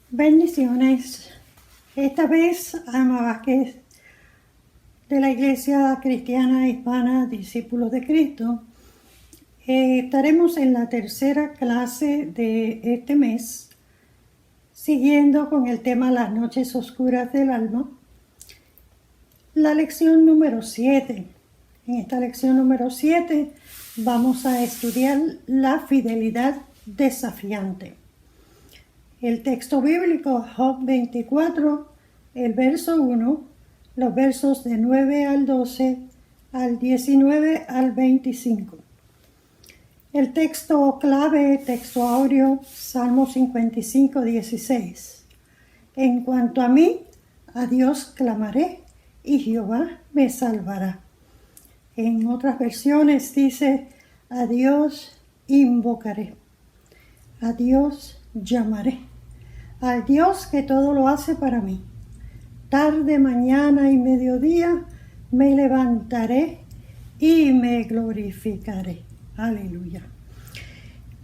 Bendiciones. Esta vez, Alma Vázquez, de la Iglesia Cristiana Hispana Discípulos de Cristo, estaremos en la tercera clase de este mes, siguiendo con el tema Las noches oscuras del alma, la lección número 7. En esta lección número 7 vamos a estudiar la fidelidad desafiante. El texto bíblico, Job 24, el verso 1, los versos de 9 al 12, al 19 al 25. El texto clave, texto áureo, Salmo 55, 16. En cuanto a mí, a Dios clamaré y Jehová me salvará. En otras versiones dice, a Dios invocaré, a Dios llamaré, al Dios que todo lo hace para mí. Tarde, mañana y mediodía me levantaré y me glorificaré. Aleluya.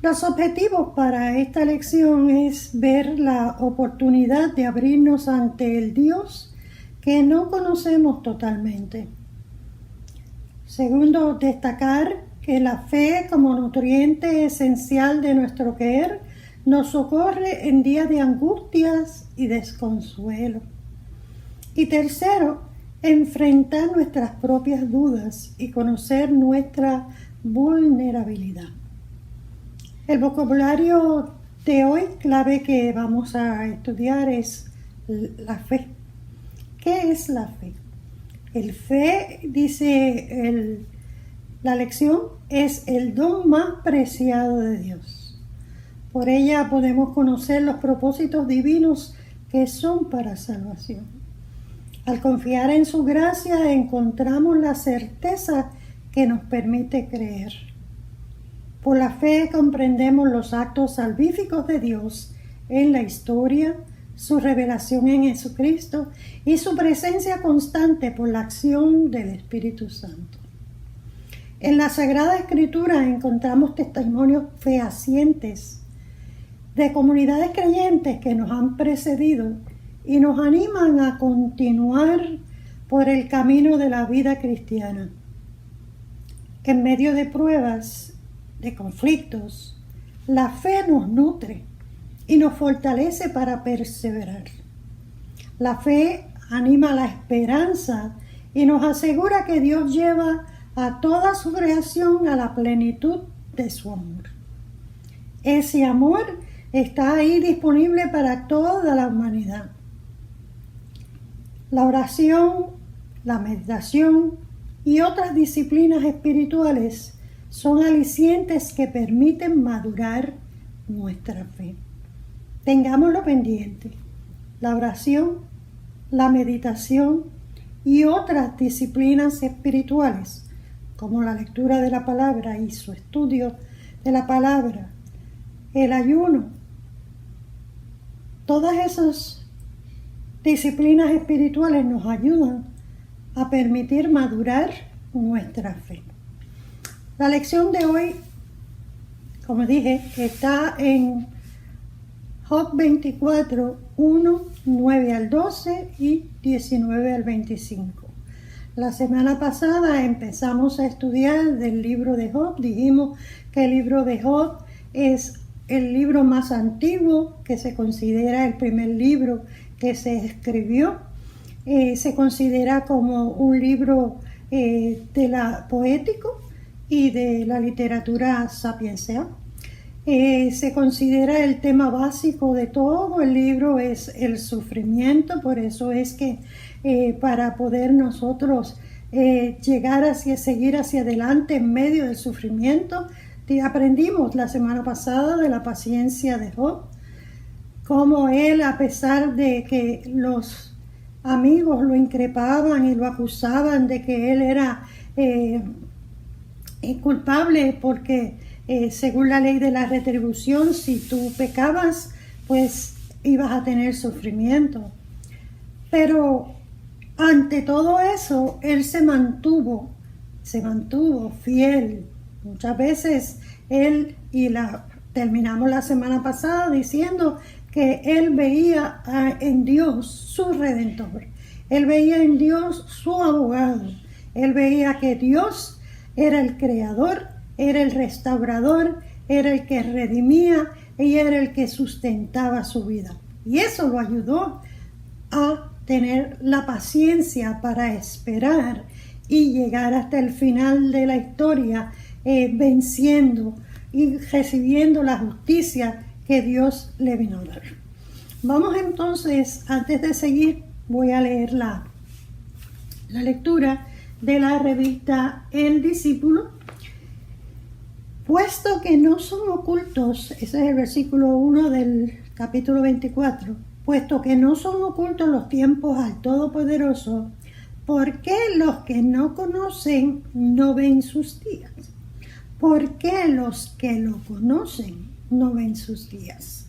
Los objetivos para esta lección es ver la oportunidad de abrirnos ante el Dios que no conocemos totalmente. Segundo, destacar que la fe como nutriente esencial de nuestro querer nos socorre en días de angustias y desconsuelo. Y tercero, enfrentar nuestras propias dudas y conocer nuestra vulnerabilidad. El vocabulario de hoy clave que vamos a estudiar es la fe. ¿Qué es la fe? El fe, dice la lección, es el don más preciado de Dios. Por ella podemos conocer los propósitos divinos que son para salvación. Al confiar en su gracia encontramos la certeza que nos permite creer. Por la fe comprendemos los actos salvíficos de Dios en la historia, su revelación en Jesucristo y su presencia constante por la acción del Espíritu Santo. En la Sagrada Escritura encontramos testimonios fehacientes de comunidades creyentes que nos han precedido y nos animan a continuar por el camino de la vida cristiana. En medio de pruebas, de conflictos, la fe nos nutre y nos fortalece para perseverar. La fe anima la esperanza y nos asegura que Dios lleva a toda su creación a la plenitud de su amor. Ese amor está ahí disponible para toda la humanidad. La oración, la meditación y otras disciplinas espirituales son alicientes que permiten madurar nuestra fe. Tengámoslo pendiente. La oración, la meditación y otras disciplinas espirituales, como la lectura de la palabra y su estudio de la palabra, el ayuno, todas esas disciplinas espirituales nos ayudan a permitir madurar nuestra fe. La lección de hoy, como dije, está en Job 24, 1, 9 al 12 y 19 al 25. La semana pasada empezamos a estudiar del libro de Job. Dijimos que el libro de Job es el libro más antiguo, que se considera el primer libro que se escribió. Se considera como un libro poético y de la literatura sapiencial. Se considera el tema básico de todo el libro es el sufrimiento, por eso es que para poder nosotros seguir hacia adelante en medio del sufrimiento, aprendimos la semana pasada de la paciencia de Job, cómo él, a pesar de que los amigos lo increpaban y lo acusaban de que él era culpable porque según la ley de la retribución, si tú pecabas, pues ibas a tener sufrimiento. Pero ante todo eso, él se mantuvo fiel. Muchas veces él, terminamos la semana pasada diciendo que él veía en Dios su Redentor. Él veía en Dios su abogado. Él veía que Dios era el creador, era el restaurador, era el que redimía y era el que sustentaba su vida. Y eso lo ayudó a tener la paciencia para esperar y llegar hasta el final de la historia, venciendo y recibiendo la justicia que Dios le vino a dar. Vamos entonces, antes de seguir, voy a leer la lectura de la revista El Discípulo. Puesto que no son ocultos, ese es el versículo 1 del capítulo 24, puesto que no son ocultos los tiempos al Todopoderoso, ¿por qué los que no conocen no ven sus días? ¿Por qué los que lo conocen no ven sus días?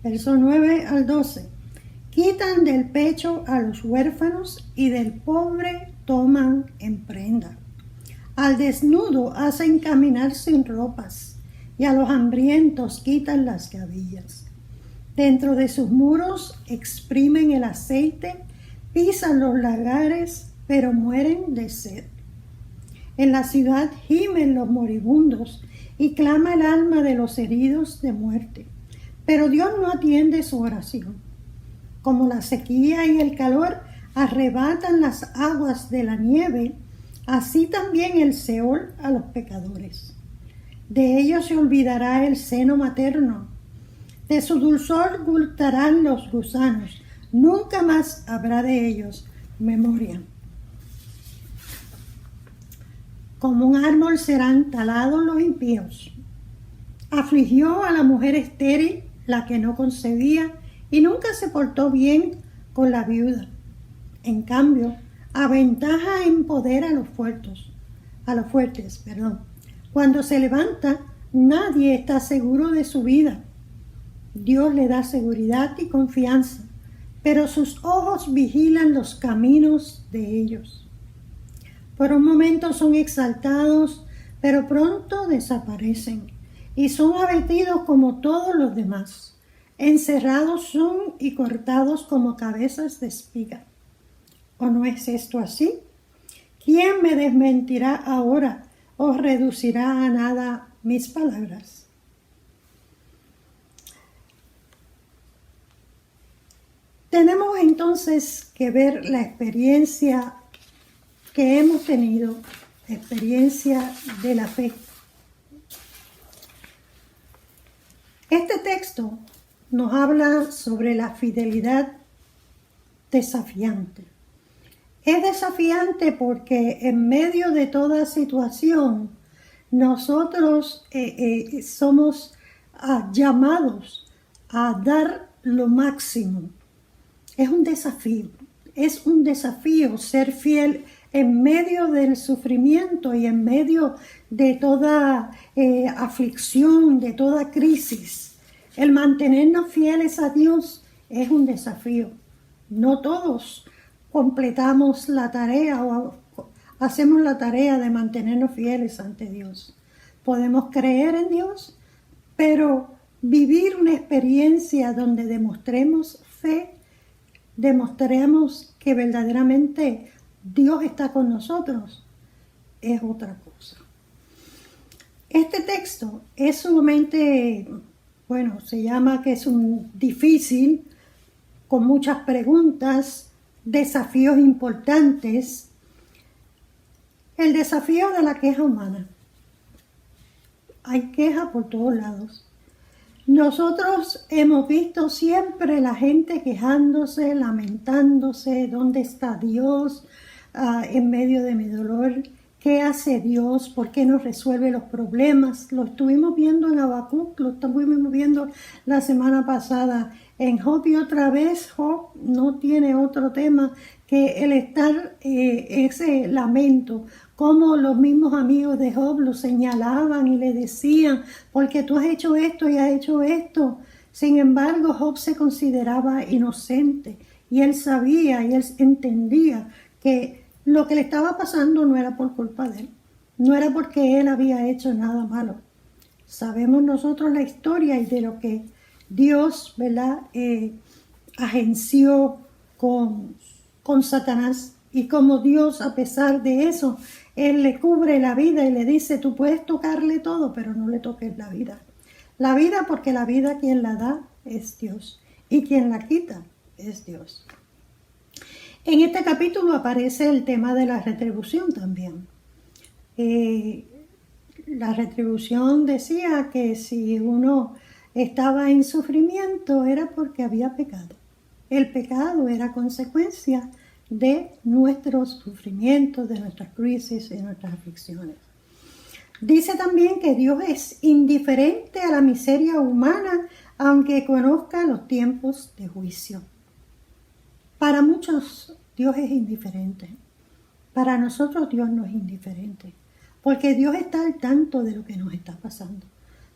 Verso 9 al 12. Quitan del pecho a los huérfanos y del pobre toman en prenda. Al desnudo hacen caminar sin ropas y a los hambrientos quitan las gavillas. Dentro de sus muros exprimen el aceite, pisan los lagares, pero mueren de sed. En la ciudad gimen los moribundos y clama el alma de los heridos de muerte. Pero Dios no atiende su oración. Como la sequía y el calor arrebatan las aguas de la nieve, así también el Seol a los pecadores. De ellos se olvidará el seno materno. De su dulzor gustarán los gusanos. Nunca más habrá de ellos memoria. Como un árbol serán talados los impíos. Afligió a la mujer estéril, la que no concebía, y nunca se portó bien con la viuda. En cambio, aventaja en poder a los fuertes. Cuando se levanta, nadie está seguro de su vida. Dios le da seguridad y confianza, pero sus ojos vigilan los caminos de ellos. Por un momento son exaltados, pero pronto desaparecen y son abatidos como todos los demás. Encerrados son y cortados como cabezas de espiga. ¿O no es esto así? ¿Quién me desmentirá ahora o reducirá a nada mis palabras? Tenemos entonces que ver la experiencia que hemos tenido, la experiencia de la fe. Este texto nos habla sobre la fidelidad desafiante. Es desafiante porque en medio de toda situación nosotros somos llamados a dar lo máximo. Es un desafío ser fiel en medio del sufrimiento y en medio de toda aflicción, de toda crisis. El mantenernos fieles a Dios es un desafío. No todos completamos la tarea o hacemos la tarea de mantenernos fieles ante Dios. Podemos creer en Dios, pero vivir una experiencia donde demostremos fe, demostremos que verdaderamente Dios está con nosotros, es otra cosa. Este texto es sumamente, se llama que es un difícil, con muchas preguntas, desafíos importantes. El desafío de la queja humana. Hay queja por todos lados. Nosotros hemos visto siempre la gente quejándose, lamentándose, ¿dónde está Dios en medio de mi dolor? ¿Qué hace Dios? ¿Por qué no resuelve los problemas? Lo estuvimos viendo en Habacuc, lo estuvimos viendo la semana pasada en Job, y otra vez Job no tiene otro tema que el estar ese lamento, como los mismos amigos de Job lo señalaban y le decían, porque tú has hecho esto y has hecho esto. Sin embargo, Job se consideraba inocente y él sabía y él entendía que lo que le estaba pasando no era por culpa de él, no era porque él había hecho nada malo. Sabemos nosotros la historia y de lo que Dios, ¿verdad?, agenció con Satanás, y como Dios, a pesar de eso, Él le cubre la vida y le dice, tú puedes tocarle todo, pero no le toques la vida. La vida, porque la vida quien la da es Dios, y quien la quita es Dios. En este capítulo aparece el tema de la retribución también. La retribución decía que si uno estaba en sufrimiento era porque había pecado. El pecado era consecuencia de nuestros sufrimientos, de nuestras crisis y nuestras aflicciones. Dice también que Dios es indiferente a la miseria humana, aunque conozca los tiempos de juicio. Para muchos Dios es indiferente. Para nosotros Dios no es indiferente, porque Dios está al tanto de lo que nos está pasando.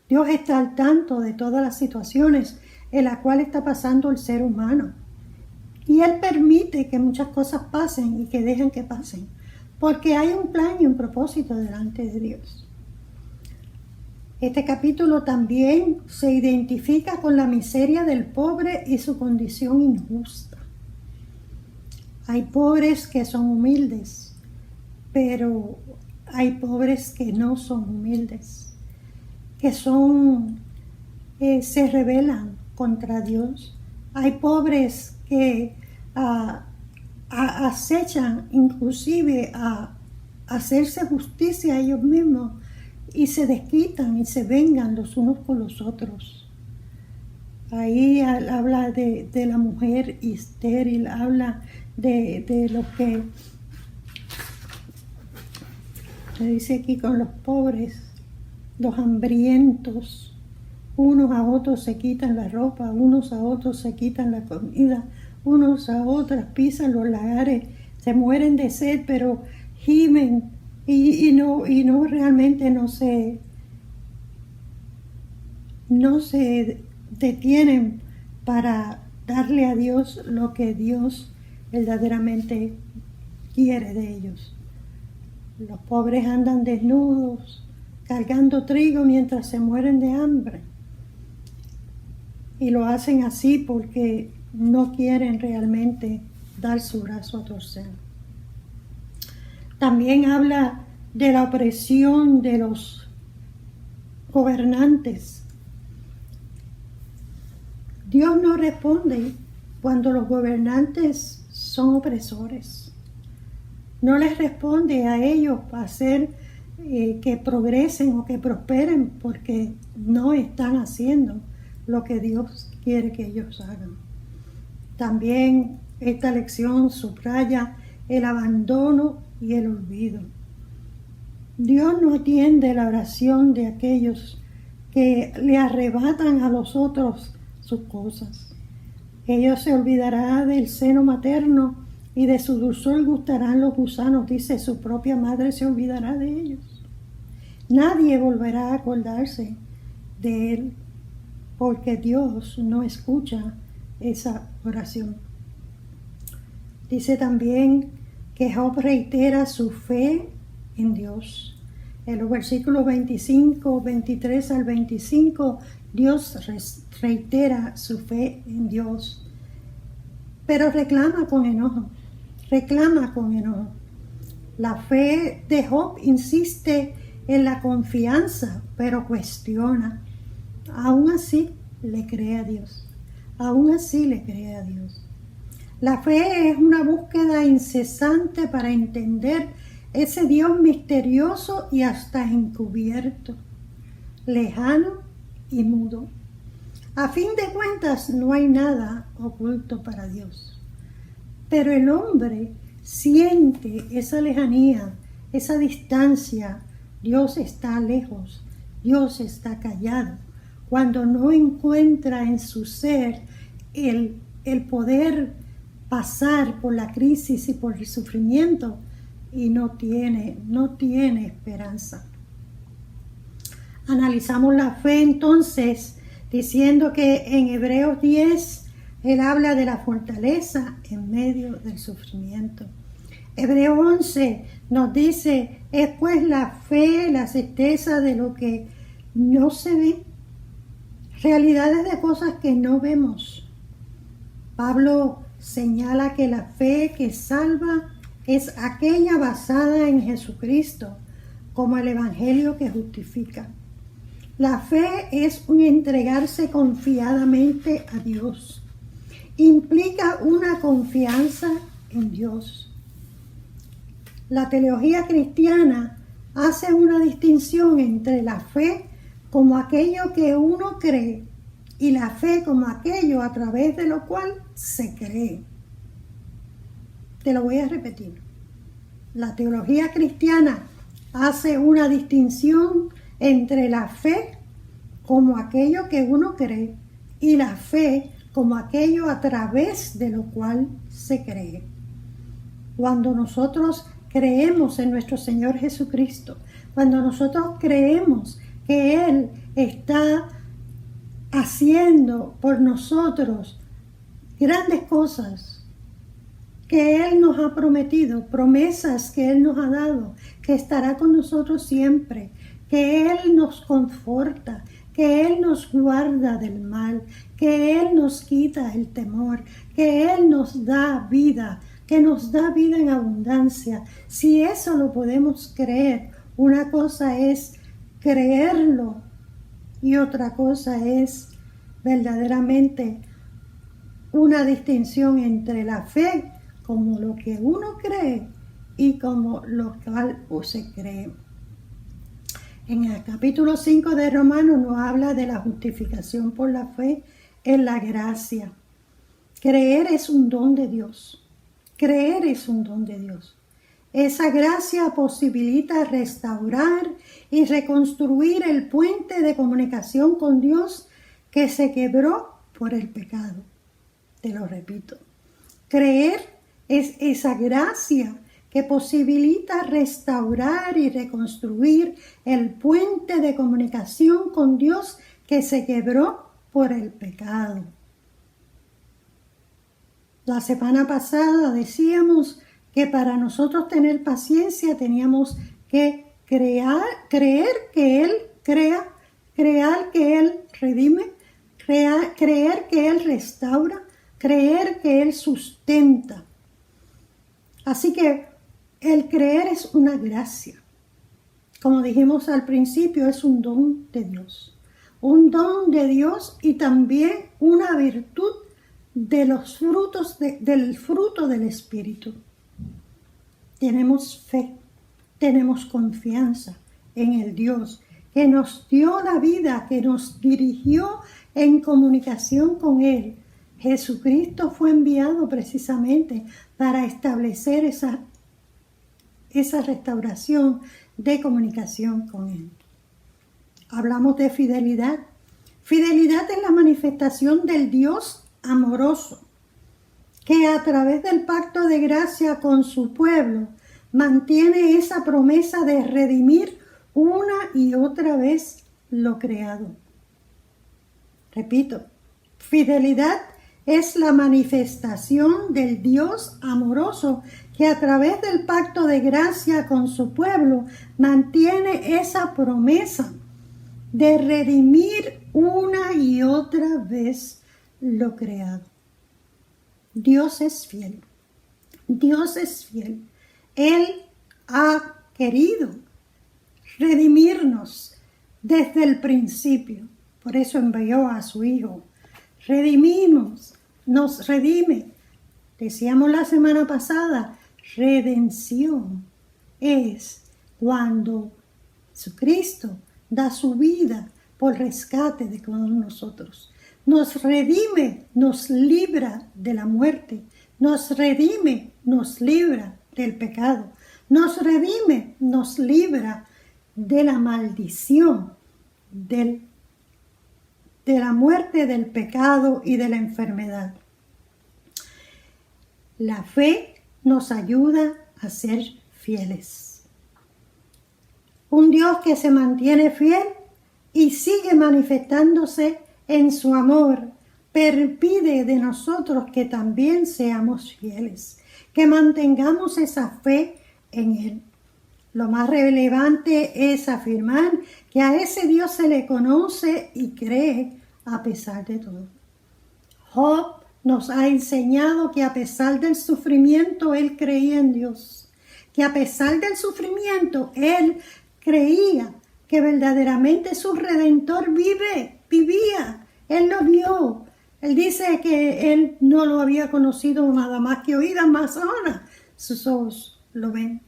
Dios está al tanto de todas las situaciones en las cuales está pasando el ser humano. Y Él permite que muchas cosas pasen y que dejen que pasen, porque hay un plan y un propósito delante de Dios. Este capítulo también se identifica con la miseria del pobre y su condición injusta. Hay pobres que son humildes, pero hay pobres que no son humildes, que se rebelan contra Dios. Hay pobres que acechan inclusive a hacerse justicia a ellos mismos y se desquitan y se vengan los unos con los otros. Ahí habla de la mujer estéril, habla de lo que se dice aquí con los pobres, los hambrientos. Unos a otros se quitan la ropa, unos a otros se quitan la comida, unos a otros pisan los lagares, se mueren de sed, pero gimen y no realmente no se detienen para darle a Dios lo que Dios verdaderamente quiere de ellos. Los pobres andan desnudos, cargando trigo mientras se mueren de hambre. Y lo hacen así porque no quieren realmente dar su brazo a torcer. También habla de la opresión de los gobernantes. Dios no responde cuando los gobernantes son opresores. No les responde a ellos para hacer que progresen o que prosperen, porque no están haciendo lo que Dios quiere que ellos hagan. También esta lección subraya el abandono y el olvido. Dios no atiende la oración de aquellos que le arrebatan a los otros sus cosas. Ellos se olvidarán del seno materno y de su dulzor gustarán los gusanos, dice, su propia madre se olvidará de ellos. Nadie volverá a acordarse de él, porque Dios no escucha esa oración. Dice también que Job reitera su fe en Dios. En los versículos 25, 23 al 25, Dios reitera su fe en Dios, pero reclama con enojo. La fe de Job insiste en la confianza, pero cuestiona. Aún así le cree a Dios. La fe es una búsqueda incesante para entender ese Dios misterioso y hasta encubierto, lejano y mudo. A fin de cuentas, no hay nada oculto para Dios. Pero el hombre siente esa lejanía, esa distancia. Dios está lejos, Dios está callado. Cuando no encuentra en su ser el poder pasar por la crisis y por el sufrimiento, y no tiene esperanza. Analizamos la fe entonces diciendo que en Hebreos 10 él habla de la fortaleza en medio del sufrimiento. Hebreos 11 nos dice, es pues la fe la certeza de lo que no se ve. realidades de cosas que no vemos. Pablo señala que la fe que salva es aquella basada en Jesucristo, como el Evangelio que justifica. La fe es un entregarse confiadamente a Dios. Implica una confianza en Dios. La teología cristiana hace una distinción entre la fe como aquello que uno cree y la fe como aquello a través de lo cual se cree. Te lo voy a repetir. La teología cristiana hace una distinción entre la fe como aquello que uno cree y la fe como aquello a través de lo cual se cree. Cuando nosotros creemos en nuestro Señor Jesucristo, cuando nosotros creemos que Él está haciendo por nosotros grandes cosas, que Él nos ha prometido, promesas que Él nos ha dado, que estará con nosotros siempre, que Él nos conforta, que Él nos guarda del mal, que Él nos quita el temor, que Él nos da vida, que nos da vida en abundancia. Si eso lo podemos creer, una cosa es creerlo y otra cosa es verdaderamente una distinción entre la fe como lo que uno cree y como lo cual se cree. En el capítulo 5 de Romanos nos habla de la justificación por la fe en la gracia. Creer es un don de Dios. Creer es un don de Dios. Esa gracia posibilita restaurar y reconstruir el puente de comunicación con Dios que se quebró por el pecado. Te lo repito. Creer es esa gracia que posibilita restaurar y reconstruir el puente de comunicación con Dios que se quebró por el pecado. La semana pasada decíamos que para nosotros tener paciencia teníamos que creer que Él crea, creer que Él redime, creer que Él restaura, creer que Él sustenta. Así que el creer es una gracia. Como dijimos al principio, es un don de Dios. Un don de Dios y también una virtud de los frutos del fruto del Espíritu. Tenemos fe, tenemos confianza en el Dios que nos dio la vida, que nos dirigió en comunicación con Él. Jesucristo fue enviado precisamente para establecer esa restauración de comunicación con Él. Hablamos de fidelidad. Fidelidad es la manifestación del Dios amoroso, que a través del pacto de gracia con su pueblo mantiene esa promesa de redimir una y otra vez lo creado. Repito, fidelidad es la manifestación del Dios amoroso que a través del pacto de gracia con su pueblo mantiene esa promesa de redimir una y otra vez lo creado. Dios es fiel. Dios es fiel. Él ha querido redimirnos desde el principio. Por eso envió a su Hijo. Redimimos, nos redime. Decíamos la semana pasada, redención es cuando Jesucristo da su vida por rescate de todos nosotros. Nos redime, nos libra de la muerte. Nos redime, nos libra del pecado. Nos redime, nos libra de la maldición, de la muerte, del pecado y de la enfermedad. La fe nos ayuda a ser fieles. Un Dios que se mantiene fiel y sigue manifestándose en su amor, pide de nosotros que también seamos fieles, que mantengamos esa fe en Él. Lo más relevante es afirmar que a ese Dios se le conoce y cree a pesar de todo. Job nos ha enseñado que a pesar del sufrimiento, él creía en Dios. Que a pesar del sufrimiento, él creía que verdaderamente su Redentor vivía. Él lo vio. Él dice que él no lo había conocido nada más que oídas, más ahora sus ojos lo ven.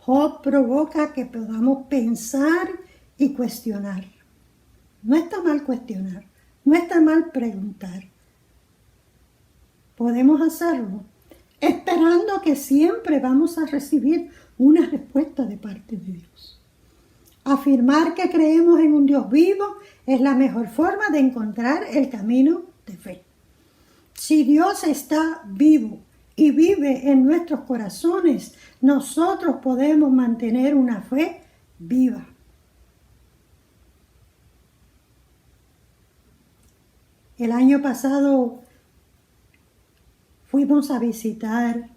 Job provoca que podamos pensar y cuestionar. No está mal cuestionar, no está mal preguntar. Podemos hacerlo esperando que siempre vamos a recibir una respuesta de parte de Dios. Afirmar que creemos en un Dios vivo es la mejor forma de encontrar el camino de fe. Si Dios está vivo y vive en nuestros corazones, nosotros podemos mantener una fe viva. El año pasado fuimos a visitar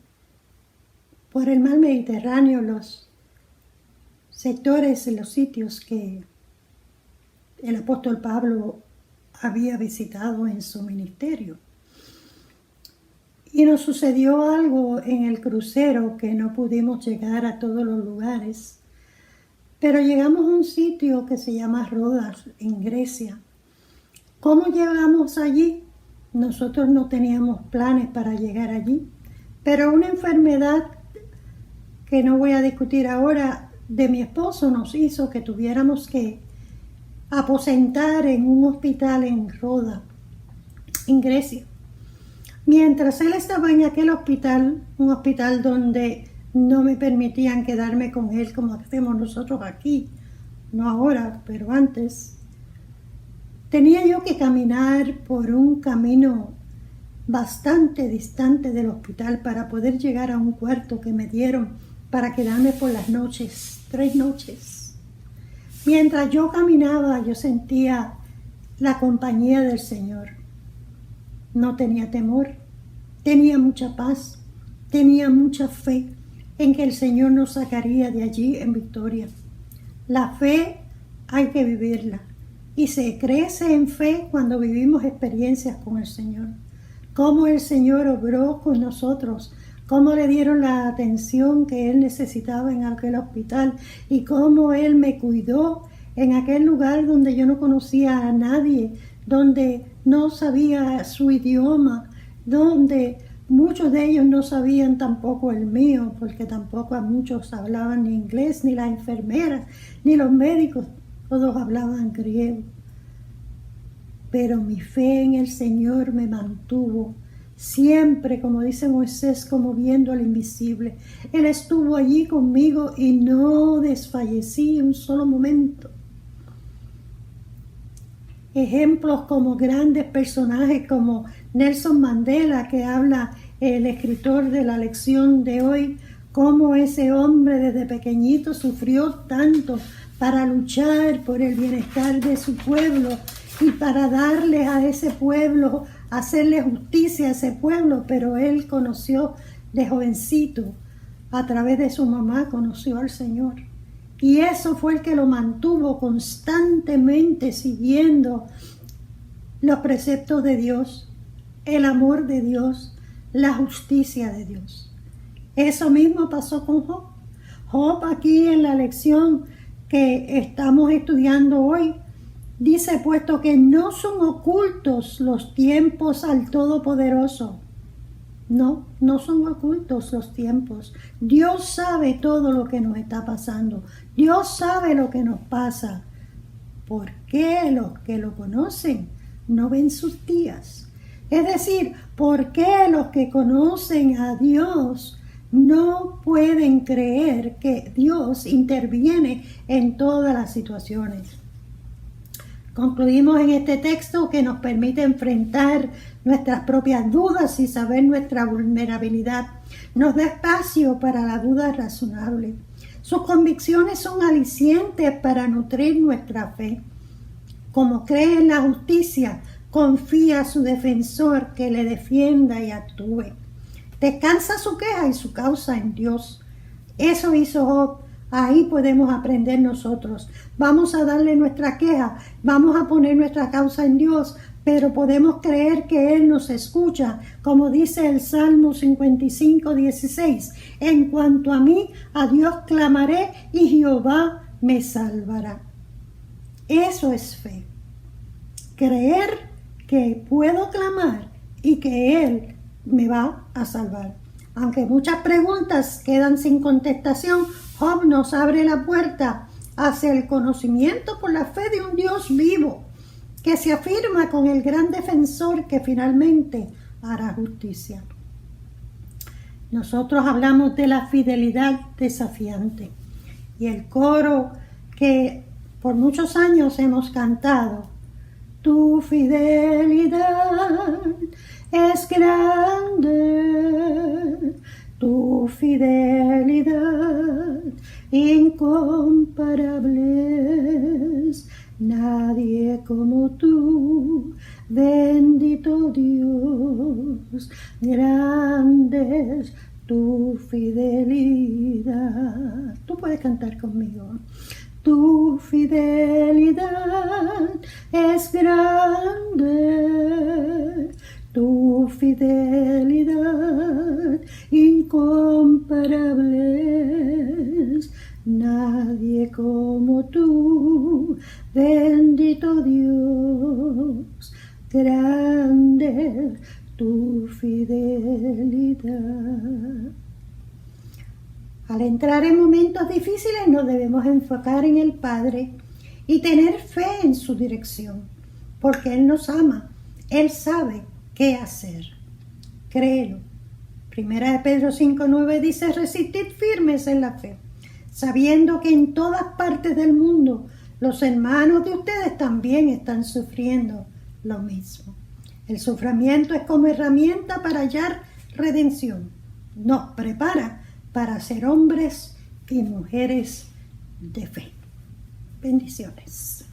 por el mar Mediterráneo los sectores, los sitios que el apóstol Pablo había visitado en su ministerio. Y nos sucedió algo en el crucero que no pudimos llegar a todos los lugares, pero llegamos a un sitio que se llama Rodas, en Grecia. ¿Cómo llegamos allí? Nosotros no teníamos planes para llegar allí, pero una enfermedad que no voy a discutir ahora de mi esposo nos hizo que tuviéramos que aposentar en un hospital en Rodas, en Grecia. Mientras él estaba en aquel hospital, un hospital donde no me permitían quedarme con él como hacemos nosotros aquí, no ahora, pero antes, tenía yo que caminar por un camino bastante distante del hospital para poder llegar a un cuarto que me dieron para quedarme por las noches, 3 noches. Mientras yo caminaba, yo sentía la compañía del Señor. No tenía temor, tenía mucha paz, tenía mucha fe en que el Señor nos sacaría de allí en victoria. La fe hay que vivirla y se crece en fe cuando vivimos experiencias con el Señor. Cómo el Señor obró con nosotros, cómo le dieron la atención que Él necesitaba en aquel hospital y cómo Él me cuidó en aquel lugar donde yo no conocía a nadie, donde no sabía su idioma, donde muchos de ellos no sabían tampoco el mío, porque tampoco a muchos hablaban ni inglés, ni las enfermeras, ni los médicos, todos hablaban griego. Pero mi fe en el Señor me mantuvo siempre, como dice Moisés, como viendo al invisible. Él estuvo allí conmigo y no desfallecí un solo momento. Ejemplos como grandes personajes como Nelson Mandela, que habla el escritor de la lección de hoy, cómo ese hombre desde pequeñito sufrió tanto para luchar por el bienestar de su pueblo y para darle a ese pueblo, hacerle justicia a ese pueblo, pero él conoció de jovencito, a través de su mamá conoció al Señor. Y eso fue el que lo mantuvo constantemente siguiendo los preceptos de Dios, el amor de Dios, la justicia de Dios. Eso mismo pasó con Job. Job, aquí en la lección que estamos estudiando hoy, dice: puesto que no son ocultos los tiempos al Todopoderoso. No son ocultos los tiempos. Dios sabe todo lo que nos está pasando. Dios sabe lo que nos pasa. ¿Por qué los que lo conocen no ven sus días? Es decir, ¿por qué los que conocen a Dios no pueden creer que Dios interviene en todas las situaciones? Concluimos en este texto que nos permite enfrentar nuestras propias dudas y saber nuestra vulnerabilidad. Nos da espacio para la duda razonable. Sus convicciones son alicientes para nutrir nuestra fe. Como cree en la justicia, confía a su defensor que le defienda y actúe. Descansa su queja y su causa en Dios. Eso hizo Job Ahí podemos aprender nosotros. Vamos a darle nuestra queja, vamos a poner nuestra causa en Dios, pero podemos creer que Él nos escucha, como dice el Salmo 55:16. En cuanto a mí, a Dios clamaré y Jehová me salvará. Eso es fe. Creer que puedo clamar y que Él me va a salvar. Aunque muchas preguntas quedan sin contestación, Job nos abre la puerta hacia el conocimiento por la fe de un Dios vivo, que se afirma con el gran defensor que finalmente hará justicia. Nosotros hablamos de la fidelidad desafiante y el coro que por muchos años hemos cantado: tu fidelidad es grande, tu fidelidad incomparable es, nadie como tú, bendito Dios, grande es tu fidelidad. Tú puedes cantar conmigo. Tu fidelidad es grande, tu fidelidad incomparable es, nadie como tú, bendito Dios, grande es tu fidelidad. Al entrar en momentos difíciles nos debemos enfocar en el Padre y tener fe en su dirección, porque Él nos ama, Él sabe qué hacer. Créelo. Primera de Pedro 5:9 dice: resistid firmes en la fe, sabiendo que en todas partes del mundo los hermanos de ustedes también están sufriendo lo mismo. El sufrimiento es como herramienta para hallar redención. Nos prepara para ser hombres y mujeres de fe. Bendiciones.